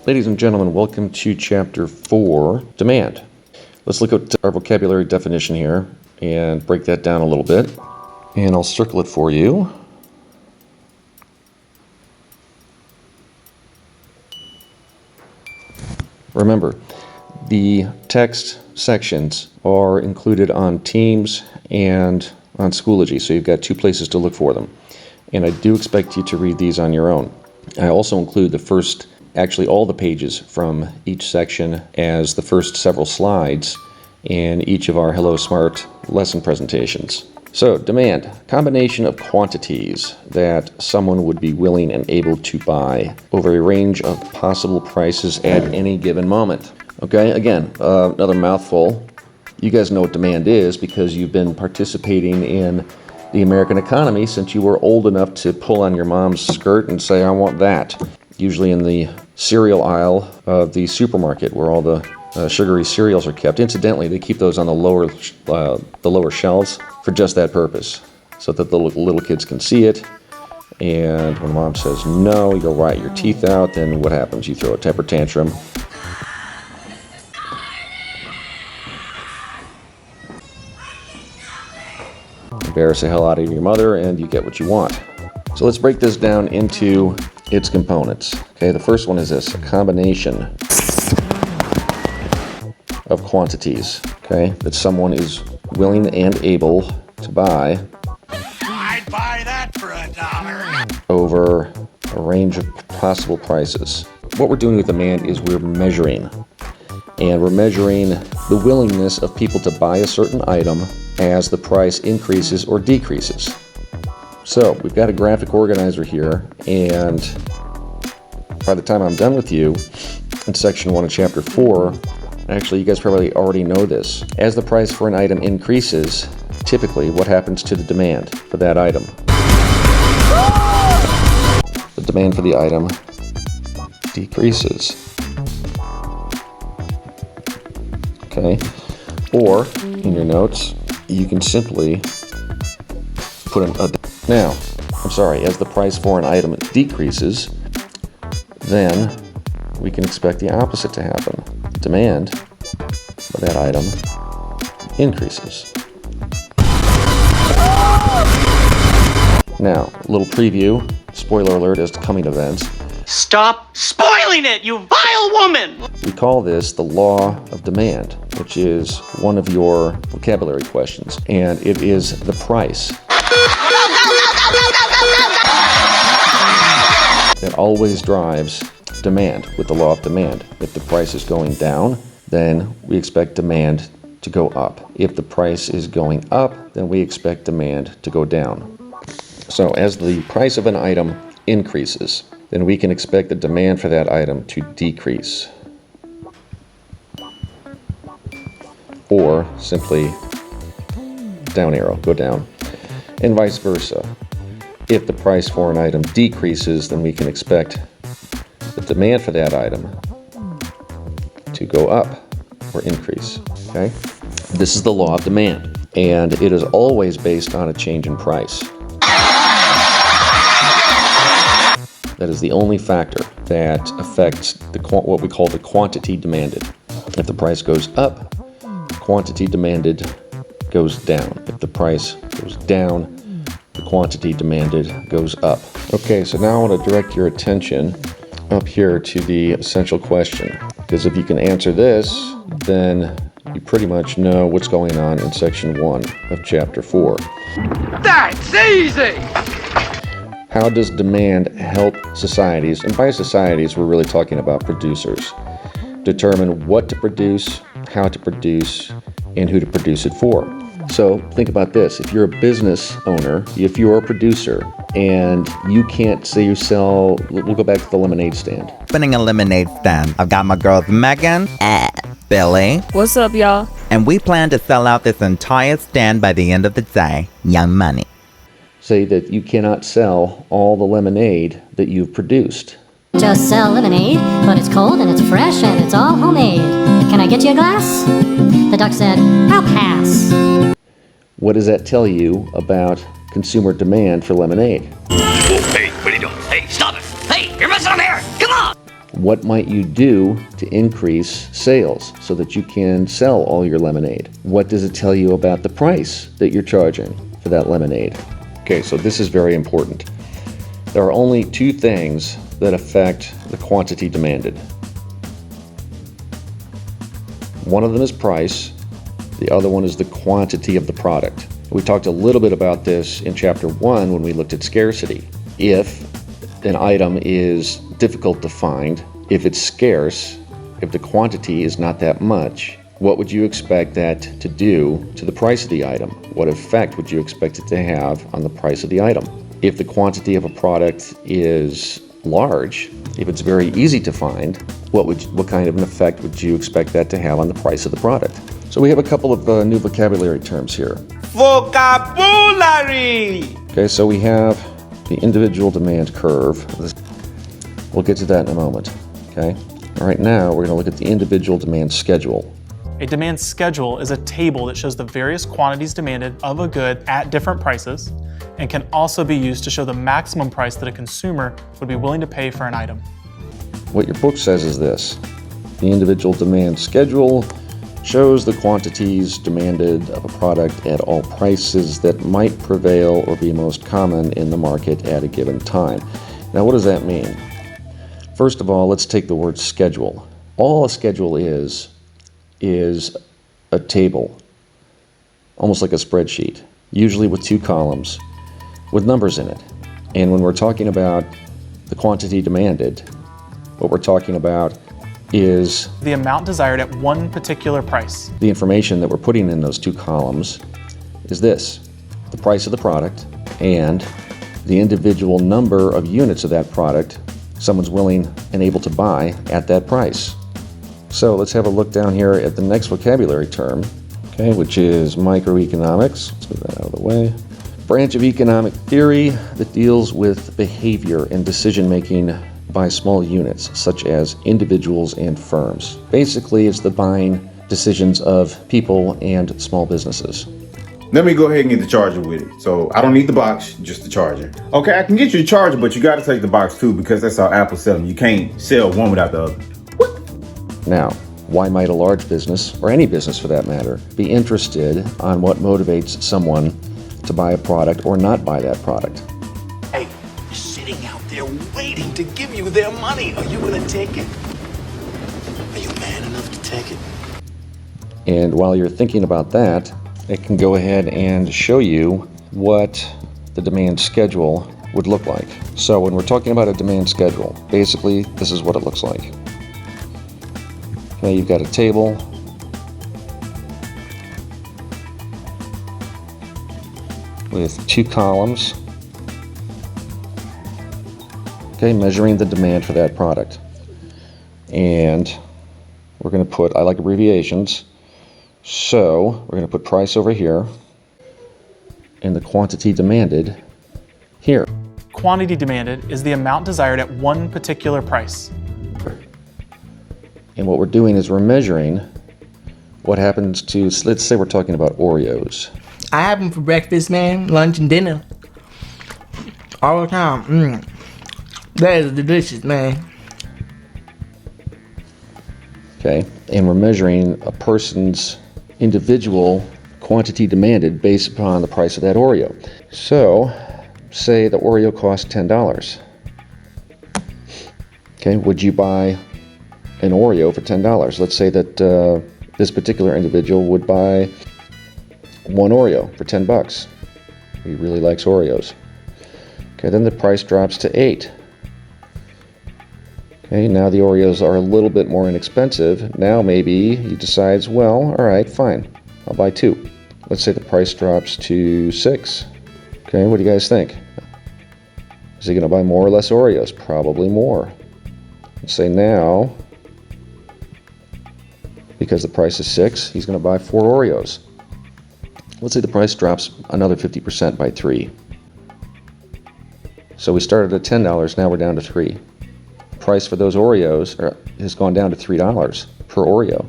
Ladies and gentlemen, welcome to Chapter 4, Demand. Let's look at our vocabulary definition here and break that down a little bit. And I'll circle it for you. Remember, the text sections are included on Teams and on Schoology, so you've got two places to look for them. And I do expect you to read these on your own. I also include actually all the pages from each section as the first several slides in each of our Hello Smart lesson presentations. So, demand, combination of quantities that someone would be willing and able to buy over a range of possible prices at any given moment. Okay, again, another mouthful. You guys know what demand is because you've been participating in the American economy since you were old enough to pull on your mom's skirt and say, I want that. Usually in the cereal aisle of the supermarket where all the sugary cereals are kept. Incidentally, they keep those on the lower shelves for just that purpose, so that the little kids can see it. And when mom says no, you'll rot your teeth out. Then what happens? You throw a temper tantrum. Embarrass the hell out of your mother, and you get what you want. So let's break this down into its components. Okay, the first one is this: a combination of quantities, okay, that someone is willing and able to buy. I'd buy that for $1. Over a range of possible prices. What we're doing with demand is we're measuring. And we're measuring the willingness of people to buy a certain item as the price increases or decreases. So we've got a graphic organizer here, and by the time I'm done with you in section 1 of chapter 4, actually you guys probably already know this. As the price for an item increases, typically what happens to the demand for that item? The demand for the item decreases. Okay? Or, in your notes, you can simply put as the price for an item decreases, then we can expect the opposite to happen. Demand for that item increases. Now, a little preview, spoiler alert as to coming events. Stop spoiling it, you vile woman! We call this the law of demand, which is one of your vocabulary questions, and it is the price that always drives demand with the law of demand. If the price is going down, then we expect demand to go up. If the price is going up, then we expect demand to go down. So as the price of an item increases, then we can expect the demand for that item to decrease. Or simply down arrow, go down. And vice versa. If the price for an item decreases, then we can expect the demand for that item to go up or increase. Okay? This is the law of demand, and it is always based on a change in price. That is the only factor that affects what we call the quantity demanded. If the price goes up, the quantity demanded goes down. If the price goes down, the quantity demanded goes up. Okay, so now I want to direct your attention up here to the essential question, because if you can answer this, then you pretty much know what's going on in section 1 of chapter 4. That's easy! How does demand help societies, and by societies we're really talking about producers, determine what to produce, how to produce, and who to produce it for? So think about this. If you're a business owner, if you're a producer, and you can't say you sell, we'll go back to the lemonade stand. Opening a lemonade stand. I've got my girls Megan, Billy. What's up, y'all? And we plan to sell out this entire stand by the end of the day. Young money. Say that you cannot sell all the lemonade that you've produced. Just sell lemonade, but it's cold and it's fresh and it's all homemade. Can I get you a glass? The duck said, I'll pass. What does that tell you about consumer demand for lemonade? Hey, what are you doing? Hey, stop it! Hey, you're messing up here! Come on! What might you do to increase sales so that you can sell all your lemonade? What does it tell you about the price that you're charging for that lemonade? Okay, so this is very important. There are only two things that affect the quantity demanded. One of them is price, the other one is the quantity of the product. We talked a little bit about this in chapter 1 when we looked at scarcity. If an item is difficult to find, if it's scarce, if the quantity is not that much, what would you expect that to do to the price of the item? What effect would you expect it to have on the price of the item? If the quantity of a product is large, if it's very easy to find, what kind of an effect would you expect that to have on the price of the product? So we have a couple of new vocabulary terms here. Vocabulary! Okay, so we have the individual demand curve. We'll get to that in a moment. Okay. All right, now we're going to look at the individual demand schedule. A demand schedule is a table that shows the various quantities demanded of a good at different prices and can also be used to show the maximum price that a consumer would be willing to pay for an item. What your book says is this: the individual demand schedule shows the quantities demanded of a product at all prices that might prevail or be most common in the market at a given time. Now, what does that mean? First of all, let's take the word schedule. All a schedule is a table, almost like a spreadsheet, usually with two columns with numbers in it. And when we're talking about the quantity demanded, what we're talking about is the amount desired at one particular price. The information that we're putting in those two columns is this: the price of the product and the individual number of units of that product someone's willing and able to buy at that price. So let's have a look down here at the next vocabulary term, okay, which is microeconomics. Let's move that out of the way. Branch of economic theory that deals with behavior and decision-making by small units, such as individuals and firms. Basically, it's the buying decisions of people and small businesses. Let me go ahead and get the charger with it. So I don't need the box, just the charger. Okay, I can get you the charger, but you gotta take the box too, because that's how Apple sells them. You can't sell one without the other. What? Now, why might a large business, or any business for that matter, be interested on what motivates someone to buy a product or not buy that product? Hey, sitting out there waiting to give you their money. Are you gonna take it? Are you man enough to take it? And while you're thinking about that, it can go ahead and show you what the demand schedule would look like. So when we're talking about a demand schedule, basically this is what it looks like. Okay, you've got a table with two columns, okay, measuring the demand for that product. And we're going to put, I like abbreviations, so we're going to put price over here and the quantity demanded here. Quantity demanded is the amount desired at one particular price. And what we're doing is we're measuring what happens to, let's say we're talking about Oreos. I have them for breakfast, man, lunch, and dinner. All the time. That is delicious, man. Okay, and we're measuring a person's individual quantity demanded based upon the price of that Oreo. So, say the Oreo costs $10. Okay, would you buy an Oreo for $10? Let's say that this particular individual would buy one Oreo for $10. He really likes Oreos. Okay, then the price drops to $8. Okay, now the Oreos are a little bit more inexpensive. Now maybe he decides, well, all right, fine, I'll buy two. Let's say the price drops to $6. Okay, what do you guys think? Is he going to buy more or less Oreos? Probably more. Let's say now, because the price is $6, he's going to buy 4 Oreos. Let's say the price drops another 50% by 3. So we started at $10, now we're down to 3. Price for those Oreos has gone down to $3 per Oreo.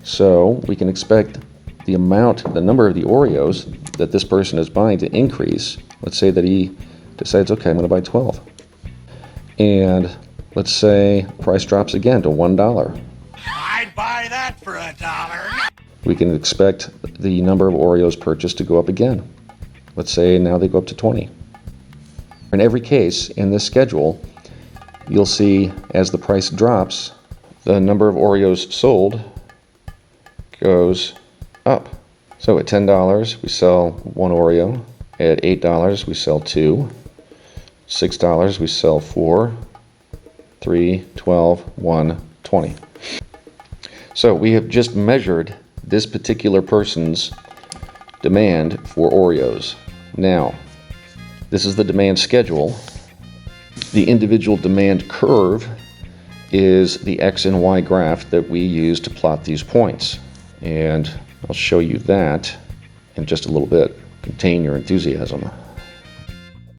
So we can expect the number of the Oreos that this person is buying to increase. Let's say that he decides, okay, I'm going to buy 12. And let's say price drops again to $1. I'd buy that for $1. We can expect the number of Oreos purchased to go up again. Let's say now they go up to 20. In every case in this schedule, you'll see as the price drops, the number of Oreos sold goes up. So at $10, we sell 1 Oreo. At $8, we sell 2. $6, we sell 4. 3, 12, 1, 20. So we have just measured this particular person's demand for Oreos. Now, this is the demand schedule. The individual demand curve is the X and Y graph that we use to plot these points. And I'll show you that in just a little bit. Contain your enthusiasm.